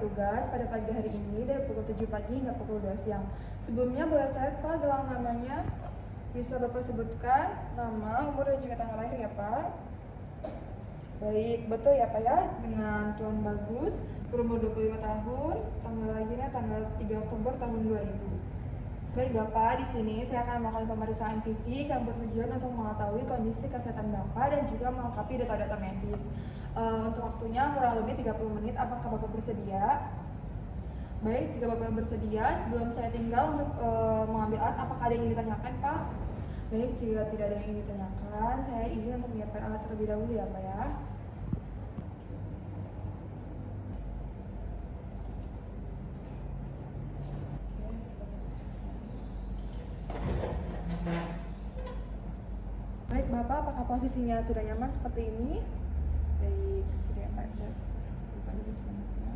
bertugas pada pagi hari ini dari pukul 7 pagi hingga pukul 2 siang. Sebelumnya boleh saya Pak gelang namanya? Bisa Bapak sebutkan nama, umur, dan juga tanggal lahir ya Pak? Baik, betul ya Pak ya? Dengan Tuan Bagus, berumur 25 tahun, tanggal lahirnya tanggal 3 Oktober tahun 2000. Baik Bapak, di sini saya akan melakukan pemeriksaan fisik yang bertujuan untuk mengetahui kondisi kesehatan Bapak dan juga melengkapi data-data medis. Untuk waktunya kurang lebih 30 menit, apakah Bapak bersedia? Baik, jika Bapak bersedia, sebelum saya tinggal untuk mengambil alat, apakah ada yang ingin ditanyakan Pak? Baik, jika tidak ada yang ingin ditanyakan, saya izin untuk menyiapkan alat terlebih dahulu ya Pak ya. Baik Bapak, apakah posisinya sudah nyaman seperti ini? Baik, sudah ya Pak, saya buka dulu selanjutnya.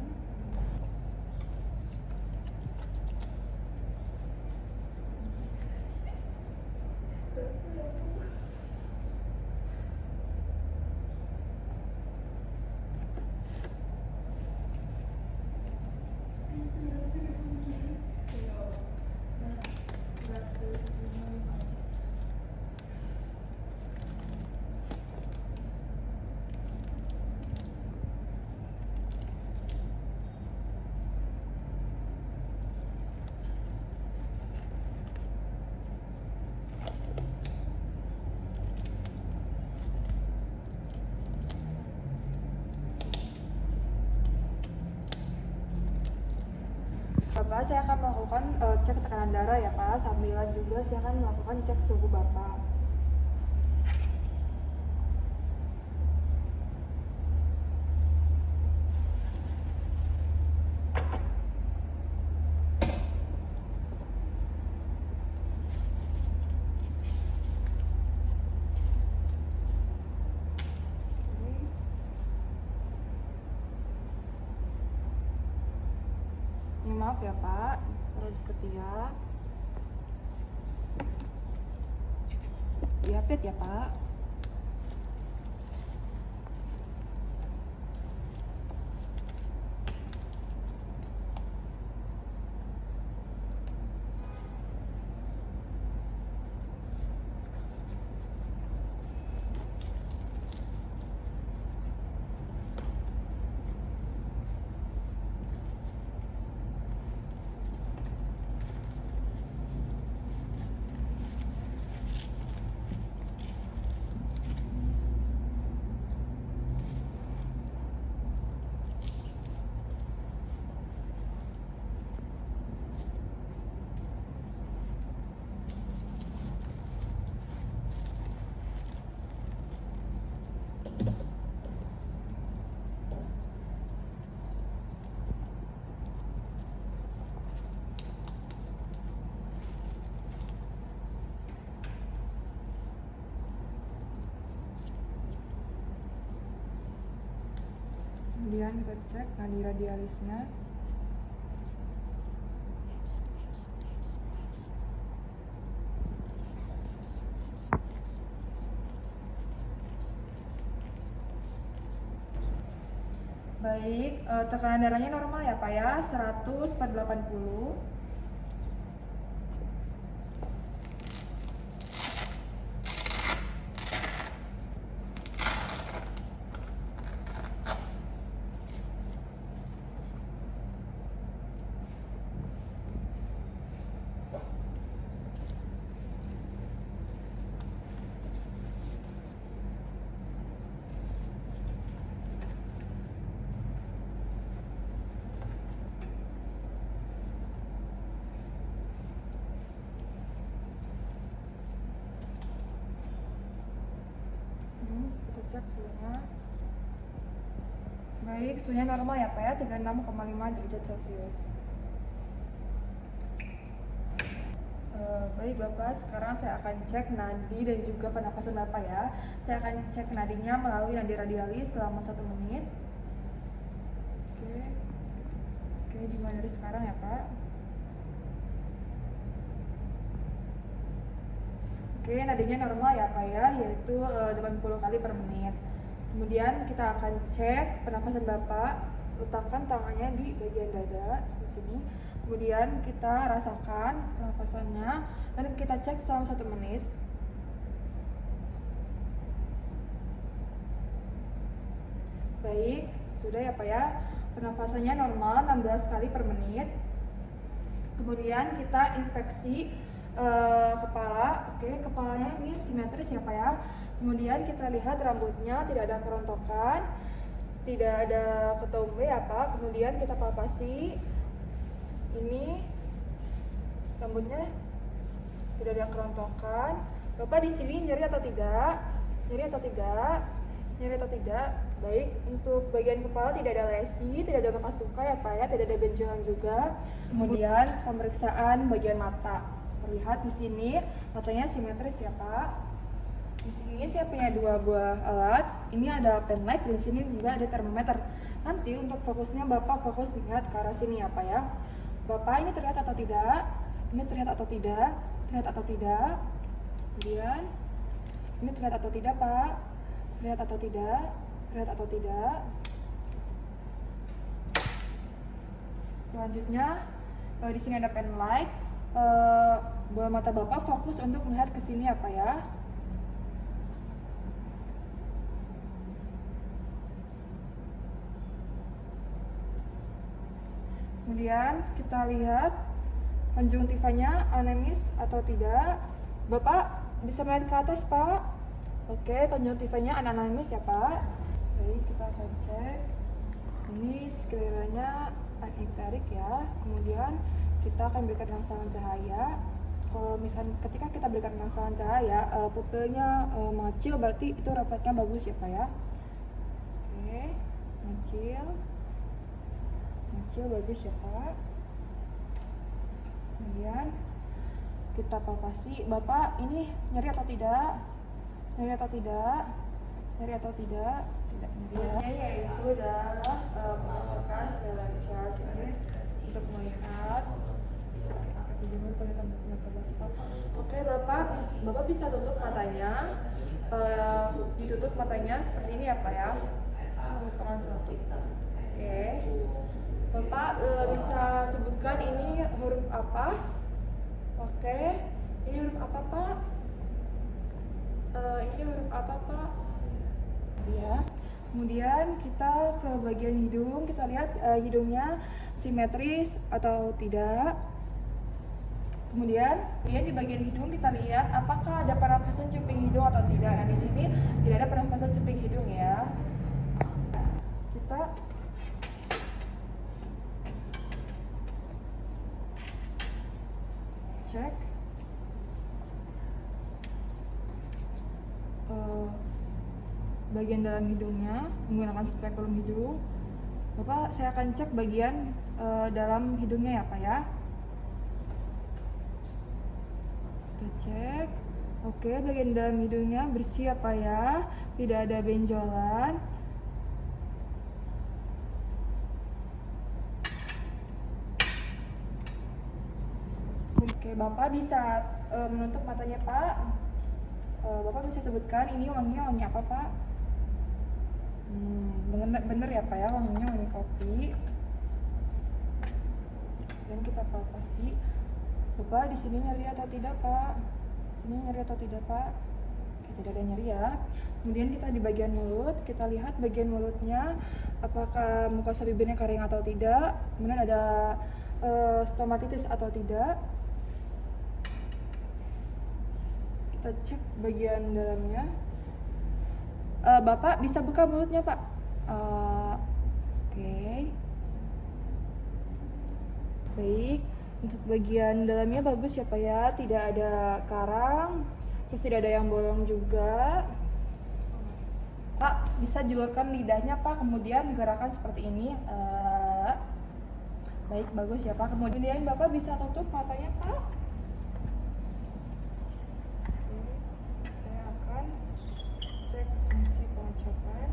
Bapak, saya akan melakukan cek tekanan darah ya Pak, sambilan juga saya akan melakukan cek suhu Bapak. Ini maaf ya Pak, perlu ketiak. Diapit ya Pak. Kemudian kita cek nadi radialisnya. Baik, tekanan darahnya normal ya Pak ya, 100/80. Kita cek suhunya. Baik, suhunya normal ya Pak ya, 36,5 derajat Celcius. Baik Bapak, sekarang saya akan cek nadi dan juga pernapasan Bapak ya. Saya akan cek nadinya melalui nadi radialis selama 1 menit. Oke, dimulai dari sekarang ya Pak. Oke, nadinya normal ya Pak ya, yaitu 80 kali per menit. Kemudian kita akan cek pernapasan Bapak letakkan tangannya di bagian dada di sini. Kemudian kita rasakan pernafasannya dan kita cek selama 1 menit. Baik, sudah ya Pak ya. Pernafasannya normal 16 kali per menit. Kemudian kita inspeksi kepala. Oke, kepalanya ini simetris ya Pak ya. Kemudian kita lihat rambutnya tidak ada kerontokan, tidak ada ketombe ya Pak. Kemudian kita palpasi. Ini rambutnya tidak ada kerontokan. Bapak di sini nyeri atau tidak? Nyeri atau tidak? Nyeri atau tidak? Baik, untuk bagian kepala tidak ada lesi, tidak ada bekas luka ya Pak ya, tidak ada benjolan juga. Kemudian pemeriksaan bagian mata. Terlihat di sini matanya simetris ya Pak. Di sini saya punya 2 buah alat. Ini ada pen light dan di sini juga ada termometer. Nanti untuk fokusnya Bapak fokus lihat ke arah sini ya Pak ya. Bapak ini terlihat atau tidak? Ini terlihat atau tidak? Terlihat atau tidak? Kemudian ini terlihat atau tidak Pak? Terlihat atau tidak? Terlihat atau tidak? Selanjutnya di sini ada pen light. Bola mata Bapak fokus untuk melihat ke sini apa ya? Kemudian kita lihat konjungtivanya anemis atau tidak. Bapak bisa melihat ke atas Pak. Oke, konjungtivanya anemis ya Pak. Baik, kita akan cek. Ini skleranya anektarik ya. Kemudian kita akan berikan rangsangan cahaya. Kalau misalnya ketika kita berikan rangsangan cahaya, pupilnya mengecil, berarti itu refleksnya bagus ya Pak ya. Oke, mengecil bagus ya Pak. Kemudian kita palpasi. Bapak ini nyeri atau tidak? Nyeri atau tidak? Nyeri atau tidak? Tidak nyeri. Yaitu adalah pengecekan Snellen chart ini untuk melihat. Oke, Bapak bisa tutup matanya. Ditutup matanya seperti ini ya Pak ya. Tangan selapis. Oke. Bapak bisa sebutkan ini huruf apa? Oke. Ini huruf apa Pak? Ini huruf apa Pak? Ya. Kemudian kita ke bagian hidung. Kita lihat hidungnya simetris atau tidak. Kemudian di bagian hidung kita lihat apakah ada pernafasan cuping hidung atau tidak. Nah di sini tidak ada pernafasan cuping hidung ya. Kita cek bagian dalam hidungnya menggunakan spekulum hidung. Bapak, saya akan cek bagian dalam hidungnya ya Pak ya. Kita cek. Oke, bagian dalam hidungnya bersih apa ya, tidak ada benjolan. Oke, Bapak bisa menutup matanya Pak. Bapak bisa sebutkan ini wanginya wangi apa Pak? Bener ya Pak ya, wanginya wangi kopi. Dan kita palpasi. Bapak di sini nyeri atau tidak Pak? Sini nyeri atau tidak Pak? Oke, tidak ada nyeri ya. Kemudian kita di bagian mulut, kita lihat bagian mulutnya apakah mukosa bibirnya kering atau tidak. Kemudian ada stomatitis atau tidak. Kita cek bagian dalamnya. Bapak bisa buka mulutnya Pak. Oke. Baik. Untuk bagian dalamnya bagus ya Pak ya, tidak ada karang, terus tidak ada yang bolong juga. Pak, bisa julurkan lidahnya Pak, kemudian gerakan seperti ini. Baik, bagus ya Pak. Kemudian Bapak bisa tutup matanya Pak. Saya akan cek fungsi pengecapan.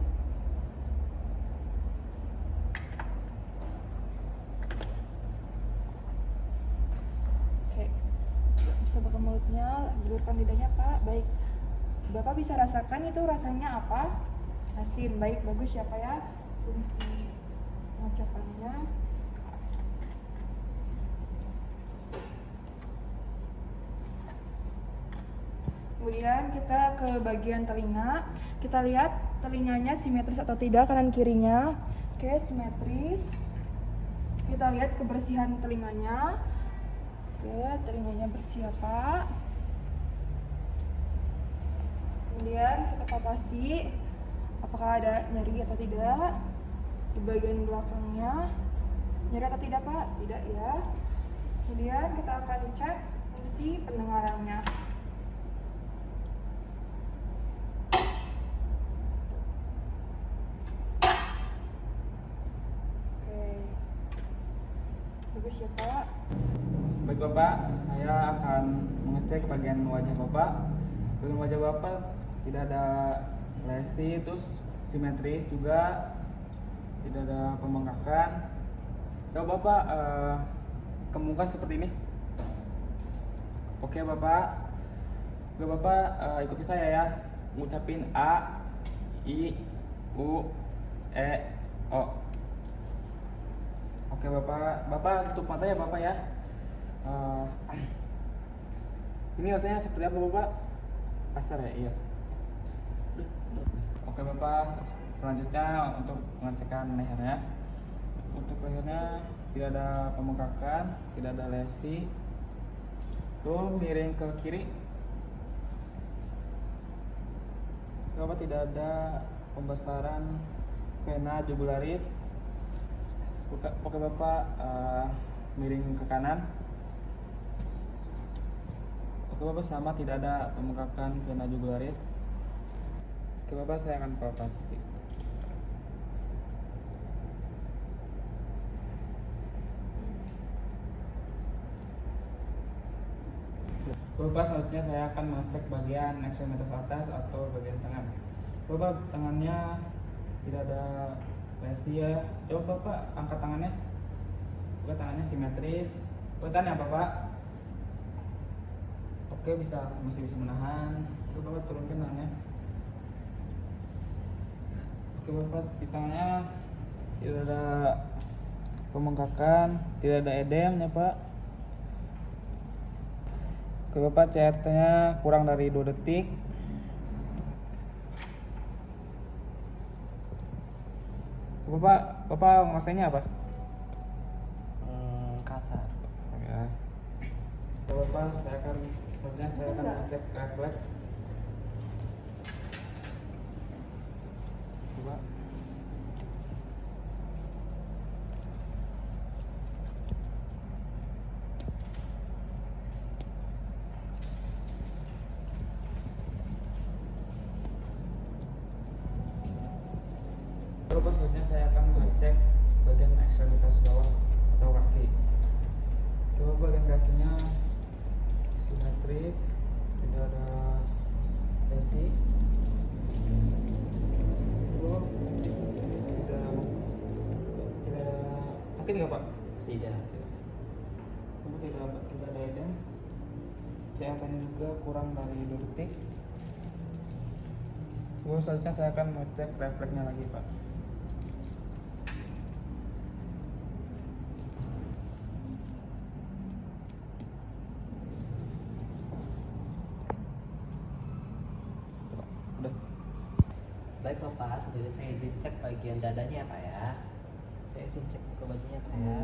Bisa buka mulutnya, julurkan lidahnya Pak. Baik, Bapak bisa rasakan itu rasanya apa? Asin. Baik, bagus ya Pak ya. Fungsi pengecekannya. Kemudian kita ke bagian telinga. Kita lihat telinganya simetris atau tidak kanan kirinya. Oke, simetris. Kita lihat kebersihan telinganya. Oke, telinganya bersih ya Pak. Kemudian kita palpasi apakah ada nyeri atau tidak di bagian belakangnya. Nyeri atau tidak Pak? Tidak ya. Kemudian kita akan cek fungsi pendengarannya. Oke, bagus ya Pak. Baik Bapak, saya akan mengecek bagian wajah Bapak. Bagian wajah Bapak tidak ada lesi, terus simetris juga, tidak ada pembengkakan. Coba Bapak kemukakan seperti ini. Oke Bapak, ikuti saya ya, ngucapin A, I, U, E, O. Oke Bapak tutup mata ya Bapak ya. Ini rasanya seperti apa Bapak? Kasar ya? Iya. Oke Bapak, selanjutnya untuk pengecekan lehernya. Untuk lehernya tidak ada pembengkakan, tidak ada lesi. Tuh miring ke kiri. Bapak tidak ada pembesaran vena jugularis. Oke Bapak, miring ke kanan. Oke Bapak, sama tidak ada pembengkakan vena jugularis. Oke Bapak, saya akan palpasi. Bapak, selanjutnya saya akan mengecek bagian ekstremitas atas atau bagian tangan. Bapak, tangannya tidak ada lesi ya. Coba Bapak angkat tangannya. Bapak, tangannya simetris. Kelihatan ya Bapak? Oke, masih bisa menahan. Oke Bapak, turunkan tangannya. Oke Bapak, di tangannya tidak ada pembengkakan, tidak ada edem ya Pak. Oke Bapak, CRT-nya kurang dari 2 detik. Bapak ngerasainnya apa? Kasar. Ya. Bapak, saya akan cek refleks. Coba. Bapak, selanjutnya saya akan mengecek bagian ekstremitas bawah atau kaki. Coba bagian kakinya simetris, tidak ada lesi. Coba tidak ada sakit nggak Pak? Tidak. Coba tidak ada edem. CRT-nya juga kurang dari 2 detik. Coba selanjutnya saya akan mengecek refleksnya lagi Pak. Udah. Baik Bapak, jadi saya izin cek bagian dadanya Pak ya. Saya izin cek ke bajunya Pak ya.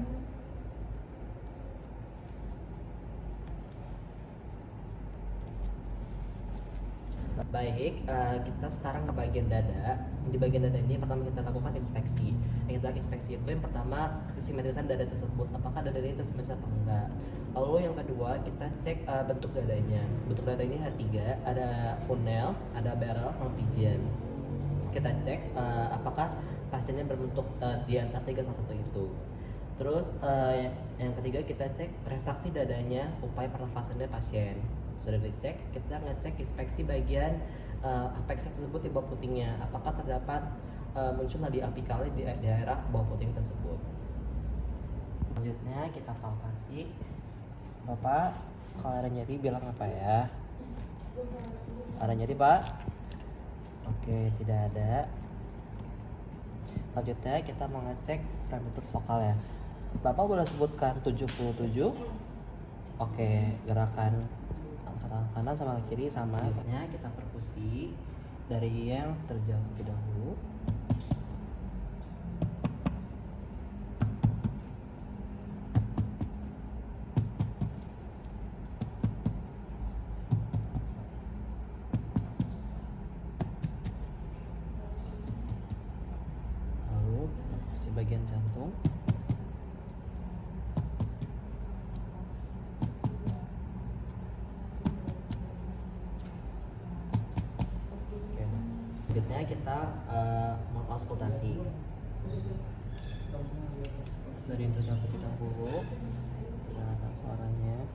Baik, kita sekarang ke bagian dada. Di bagian dada ini pertama kita lakukan inspeksi. Yang kita inspeksi itu yang pertama kesimetrisan dada tersebut, apakah dada ini tersimetris atau enggak. Lalu yang kedua kita cek bentuk dadanya. Bentuk dada ini ada 3, ada funnel, ada barrel, sama pigeon. Kita cek apakah pasiennya berbentuk di antara 3 salah satu itu. Terus yang ketiga kita cek refraksi dadanya, upaya pernafasannya pasien. Sudah dicek, kita ngecek inspeksi bagian apex tersebut di bawah putingnya, apakah terdapat muncul nadi apikalnya di daerah bawah puting tersebut. Selanjutnya kita palpasi. Bapak, kalau ada nyeri bilang apa ya? Ada nyeri Pak? Oke, tidak ada. Selanjutnya kita mengecek parameter vokal ya. Bapak boleh sebutkan 77. Oke, gerakan angkat kanan sama kiri sama. Selanjutnya kita perkusi dari yang terjauh terlebih dahulu. Lalu kita perkusi bagian jantung. Selanjutnya kita mengauskultasi dari yang terjauh terlebih dahulu, dengarkan suaranya.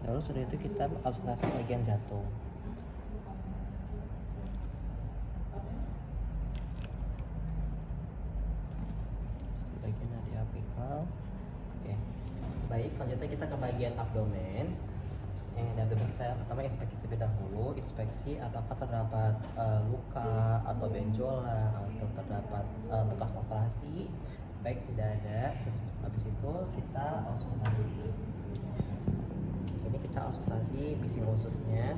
Lalu setelah itu kita auskultasi bagian jantung. Bagian dari apikal. Oke. Baik, selanjutnya kita ke bagian abdomen. Yang di abdomen kita pertama inspeksi terlebih dahulu. Inspeksi apakah terdapat luka atau benjolan atau terdapat bekas operasi. Baik, tidak ada. Habis itu kita auskultasi. Di sini kita auskultasi bising ususnya.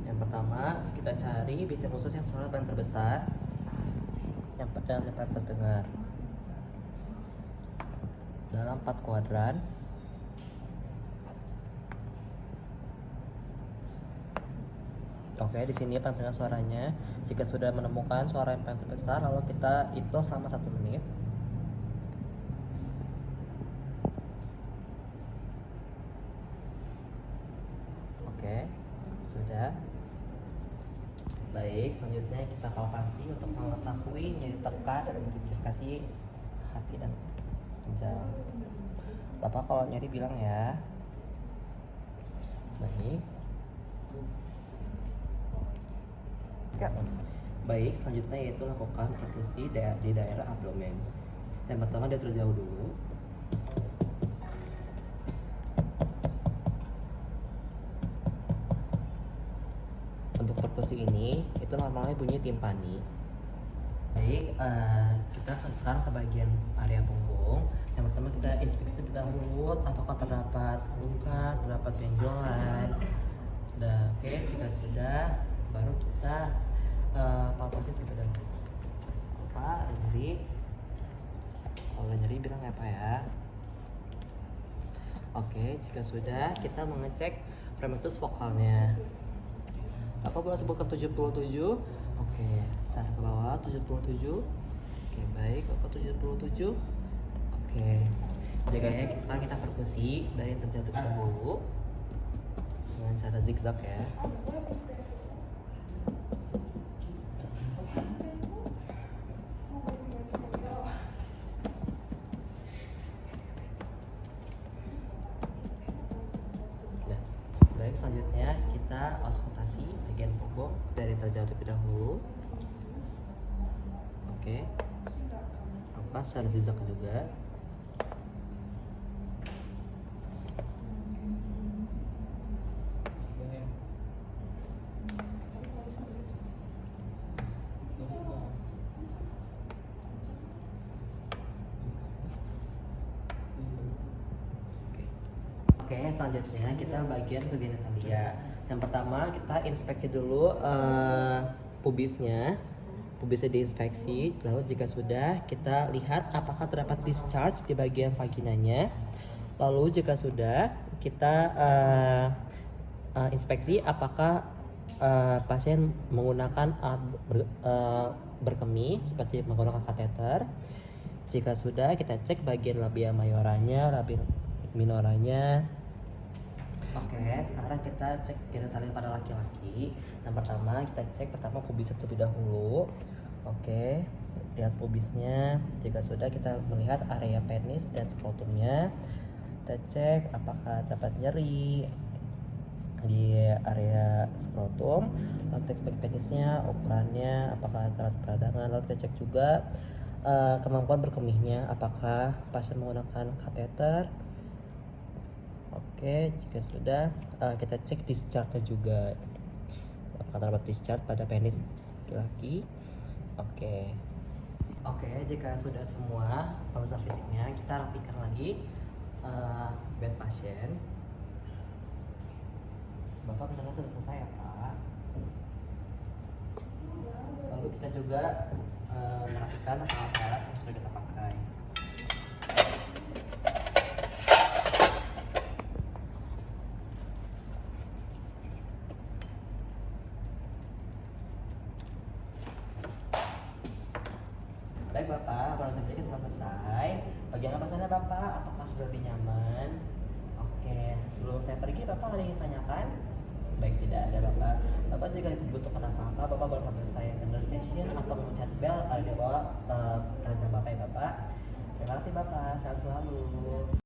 Yang pertama kita cari bising usus yang suara paling terbesar, yang paling terdengar dalam 4 kuadran. Oke, di sini paling terdengar suaranya. Jika sudah menemukan suara yang paling terbesar, lalu kita hitung selama 1 menit. Oke, sudah. Baik, selanjutnya kita palpasi untuk mengetahui nyeri tekan dan identifikasi hati dan ginjal. Bapak kalau nyeri bilang ya. Baik. Baik, selanjutnya yaitu lakukan perkusi di daerah abdomen. Yang pertama dia terjauh dulu. Untuk perkusi ini itu normalnya bunyi timpani. Baik, kita sekarang ke bagian area punggung. Yang pertama kita inspeksi terlebih dahulu apakah terdapat luka, terdapat benjolan. Sudah, oke. Jika sudah, baru kita palpasi terlebih dahulu. Apa ada nyeri? Kalau ada nyeri bilang apa ya? Oke, jika sudah kita mengecek parameter vokalnya. Apa boleh sebutkan 77? Oke, sana ke bawah 77. Oke, baik, Bapak 77. Oke. Jaganya sekarang kita perkusi dari yang terjatuh dahulu dengan cara zigzag ya. Baik, selanjutnya kita auskultasi bagian punggung dari terjauh terlebih dahulu. Oke. Apa secara zigzag juga. Oke, selanjutnya kita bagian genitalia. Yang pertama kita inspeksi dulu pubisnya diinspeksi. Lalu jika sudah, kita lihat apakah terdapat discharge di bagian vaginanya. Lalu jika sudah, kita inspeksi apakah pasien menggunakan alat berkemih seperti menggunakan kateter. Jika sudah, kita cek bagian labia majoranya, labia minoranya. Oke, sekarang kita cek genitalia pada laki-laki. Yang pertama kita cek pubis terlebih dahulu. Oke, lihat pubisnya. Jika sudah, kita melihat area penis dan skrotumnya. Kita cek apakah dapat nyeri di area skrotum, lalu kita cek bagi penisnya, ukurannya, apakah ada peradangan, lalu kita cek juga kemampuan berkemihnya, apakah pasien menggunakan kateter. Oke, jika sudah kita cek discharge juga, apakah terdapat discharge pada penis laki-laki. Oke, jika sudah semua pemeriksaan fisiknya, kita rapikan lagi bed pasien. Bapak misalnya sudah selesai ya Pak. Lalu kita juga merapikan alat-alat yang sudah kita pakai. Baik Bapak, pemeriksaan fisiknya sudah selesai. Bagaimana perasaannya Bapak? Apakah sudah lebih nyaman? Oke, sebelum saya pergi Bapak ada yang ingin tanyakan? Baik, tidak ada Bapak. Bapak jika dibutuhkan apa-apa, Bapak boleh panggil saya ke nurse station atau mencet bel ada di bawah keranjang Bapak ya Bapak. Terima kasih Bapak, sehat selalu.